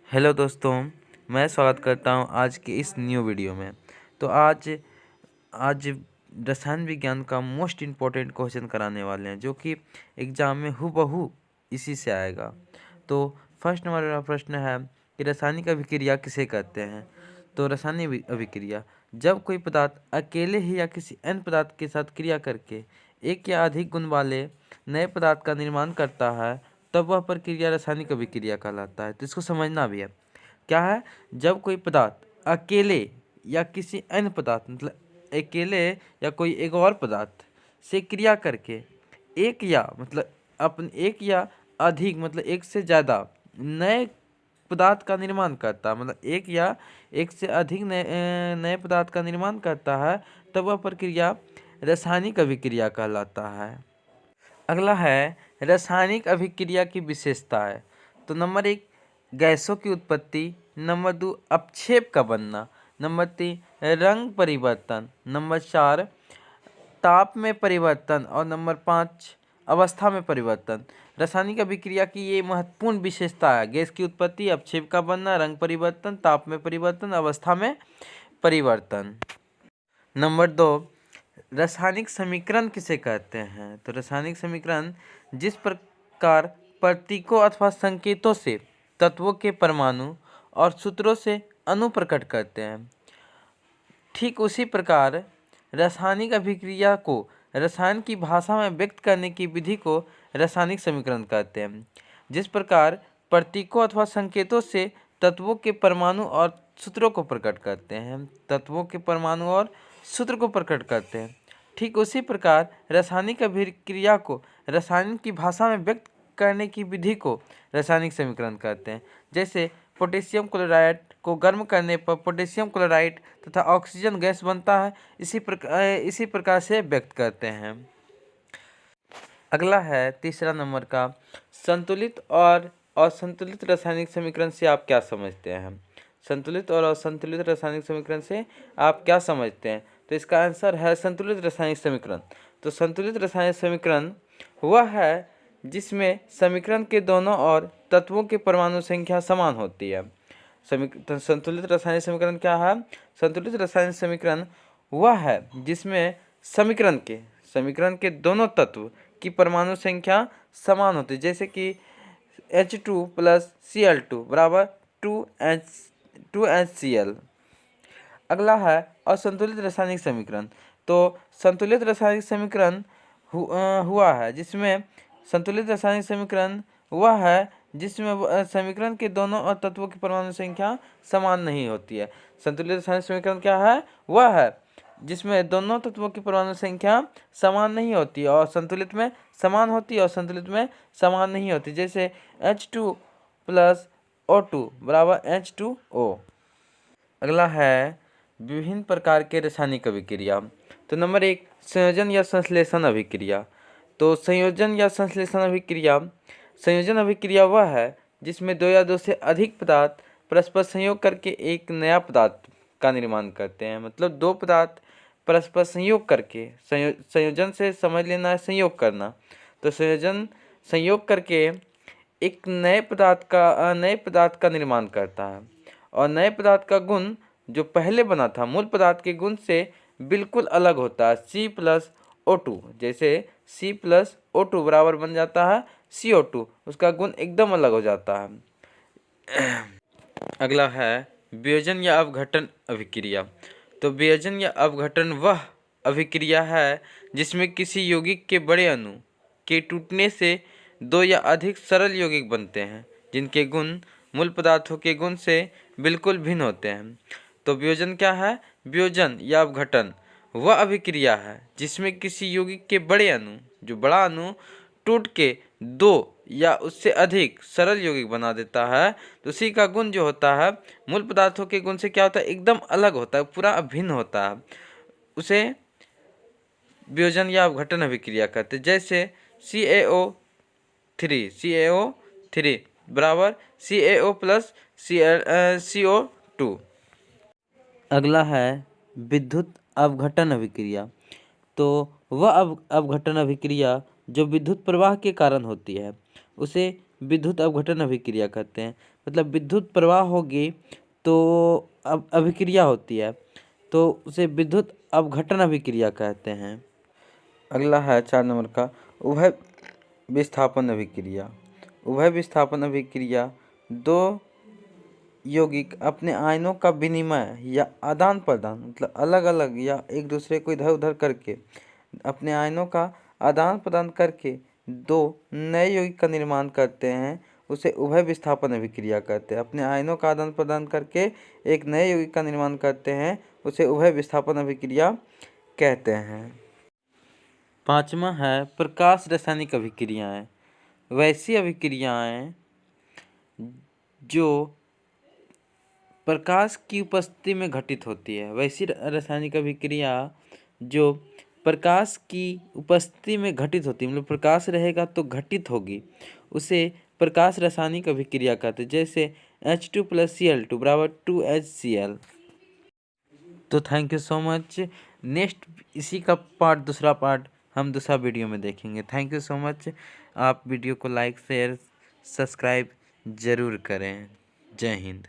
Hello दोस्तों, मैं स्वागत करता हूं आज की इस न्यू वीडियो में। तो आज आज रसायन विज्ञान का मोस्ट इम्पोर्टेंट क्वेश्चन कराने वाले हैं, जो कि एग्ज़ाम में हूबहू इसी से आएगा। तो फर्स्ट हमारा प्रश्न है कि रासायनिक अभिक्रिया किसे कहते हैं। तो रासायनिक अभिक्रिया जब कोई पदार्थ अकेले ही या किसी अन्य पदार्थ के साथ क्रिया करके एक या अधिक गुण वाले नए पदार्थ का निर्माण करता है, तब वह प्रक्रिया रासायनिक अभिक्रिया कहलाता है। तो इसको समझना भी है। क्या है? जब कोई पदार्थ अकेले या किसी अन्य पदार्थ मतलब अकेले या कोई एक और पदार्थ से क्रिया करके एक या मतलब अपन एक या अधिक मतलब एक से ज़्यादा नए पदार्थ का निर्माण करता है, मतलब एक या एक से अधिक नए पदार्थ का निर्माण करता है, तब वह प्रक्रिया रासायनिक अभिक्रिया कहलाता है। अगला है रासायनिक अभिक्रिया की विशेषताएं। तो नंबर 1 गैसों की उत्पत्ति, नंबर 2 अपक्षेप का बनना, नंबर 3 रंग परिवर्तन, नंबर 4 ताप में परिवर्तन और नंबर 5 अवस्था में परिवर्तन। रासायनिक अभिक्रिया की ये महत्वपूर्ण विशेषता है: गैस की उत्पत्ति, अपक्षेप का बनना, रंग परिवर्तन, ताप में परिवर्तन, अवस्था में परिवर्तन। नंबर 2 रासायनिक समीकरण किसे कहते हैं। तो रासायनिक समीकरण जिस प्रकार प्रतीकों अथवा संकेतों से तत्वों के परमाणु और सूत्रों से अणु प्रकट करते हैं, ठीक उसी प्रकार रासायनिक अभिक्रिया को रसायन की भाषा में व्यक्त करने की विधि को रासायनिक समीकरण कहते हैं। जिस प्रकार प्रतीकों अथवा संकेतों से तत्वों के परमाणु और सूत्रों को प्रकट करते हैं, तत्वों के परमाणु और सूत्र को प्रकट करते हैं, ठीक उसी प्रकार रासायनिक अभिक्रिया को रसायन की भाषा में व्यक्त करने की विधि को रासायनिक समीकरण कहते हैं। जैसे पोटेशियम क्लोराइड को गर्म करने पर पोटेशियम क्लोराइड तथा ऑक्सीजन गैस बनता है, इसी प्रकार से व्यक्त करते हैं। अगला है तीसरा नंबर का संतुलित और असंतुलित रासायनिक समीकरण से आप क्या समझते हैं। संतुलित और असंतुलित रासायनिक समीकरण से आप क्या समझते हैं। तो इसका आंसर है संतुलित रासायनिक समीकरण। तो संतुलित रासायनिक समीकरण वह है जिसमें समीकरण के दोनों ओर तत्वों के परमाणु संख्या समान होती है। संतुलित रासायनिक समीकरण क्या है? संतुलित रासायनिक समीकरण वह है जिसमें समीकरण के दोनों तत्व की परमाणु संख्या समान होती है। जैसे कि H2 + Cl2 बराबर 2HCl। अगला है असंतुलित रासायनिक समीकरण। तो संतुलित रासायनिक समीकरण हुआ है जिसमें संतुलित रासायनिक समीकरण वह है जिसमें समीकरण के दोनों और तत्वों की परमाणु संख्या समान नहीं होती है। संतुलित रासायनिक समीकरण क्या है? वह है जिसमें दोनों तत्वों की परमाणु संख्या समान नहीं होती और संतुलित में समान होती है और संतुलित में समान नहीं होती। जैसे H2 + O2 बराबर H2O। अगला है विभिन्न प्रकार के रासायनिक अभिक्रिया। तो नंबर 1 संयोजन या संश्लेषण अभिक्रिया। तो संयोजन अभिक्रिया वह है जिसमें दो या दो से अधिक पदार्थ परस्पर संयोग करके एक नया पदार्थ का निर्माण करते हैं। मतलब दो पदार्थ परस्पर संयोग करके, संयोजन से समझ लेना है संयोग करना। तो संयोग करके एक नए पदार्थ का निर्माण करता है और नए पदार्थ का गुण जो पहले बना था मूल पदार्थ के गुण से बिल्कुल अलग होता है, C+O2। जैसे C+O2 बराबर बन जाता है CO2, उसका गुण एकदम अलग हो जाता है। अगला है वियोजन या अपघटन अभिक्रिया। तो वियोजन या अपघटन वह अभिक्रिया है जिसमें किसी यौगिक के बड़े अणु के टूटने से दो या अधिक सरल यौगिक बनते हैं जिनके गुण मूल पदार्थों के गुण से बिल्कुल भिन्न होते हैं। तो वियोजन क्या है? वियोजन या अपघटन वह अभिक्रिया है जिसमें किसी यौगिक के बड़े अणु टूट के दो या उससे अधिक सरल यौगिक बना देता है। तो उसी का गुण जो होता है मूल पदार्थों के गुण से क्या होता है? एकदम अलग होता है, पूरा अभिन्न होता है। उसे वियोजन या अपघटन अभिक्रिया कहते हैं। जैसे CaO3 बराबर CaO + CO2। अगला है विद्युत अपघटन अभिक्रिया। तो वह अपघटन अभिक्रिया जो विद्युत प्रवाह के कारण होती है उसे विद्युत अपघटन अभिक्रिया कहते हैं। मतलब विद्युत प्रवाह होगी तो अब अभिक्रिया होती है, तो उसे विद्युत अपघटन अभिक्रिया कहते हैं। अगला है 4 नंबर का उभय विस्थापन अभिक्रिया। उभय विस्थापन अभिक्रिया दो यौगिक अपने आयनों का विनिमय या आदान प्रदान, मतलब अलग अलग या एक दूसरे को इधर उधर करके अपने आयनों का आदान प्रदान करके दो नए यौगिक का निर्माण करते हैं, उसे उभय विस्थापन अभिक्रिया कहते हैं। अपने आयनों का आदान प्रदान करके एक नए यौगिक का निर्माण करते हैं, उसे उभय विस्थापन अभिक्रिया कहते हैं। 5वां है प्रकाश रासायनिक अभिक्रियाएं। वैसी अभिक्रियाएं जो प्रकाश की उपस्थिति में घटित होती है। वैसी रासायनिक अभिक्रिया जो प्रकाश की उपस्थिति में घटित होती है, मतलब प्रकाश रहेगा तो घटित होगी, उसे प्रकाश रासायनिक अभिक्रिया कहते हैं। जैसे H2+Cl2 बराबर 2HCl। तो thank you so much. Next इसी का दूसरा पार्ट हम दूसरा वीडियो में देखेंगे। Thank you so much. आप वीडियो को लाइक शेयर सब्सक्राइब ज़रूर करें। जय हिंद।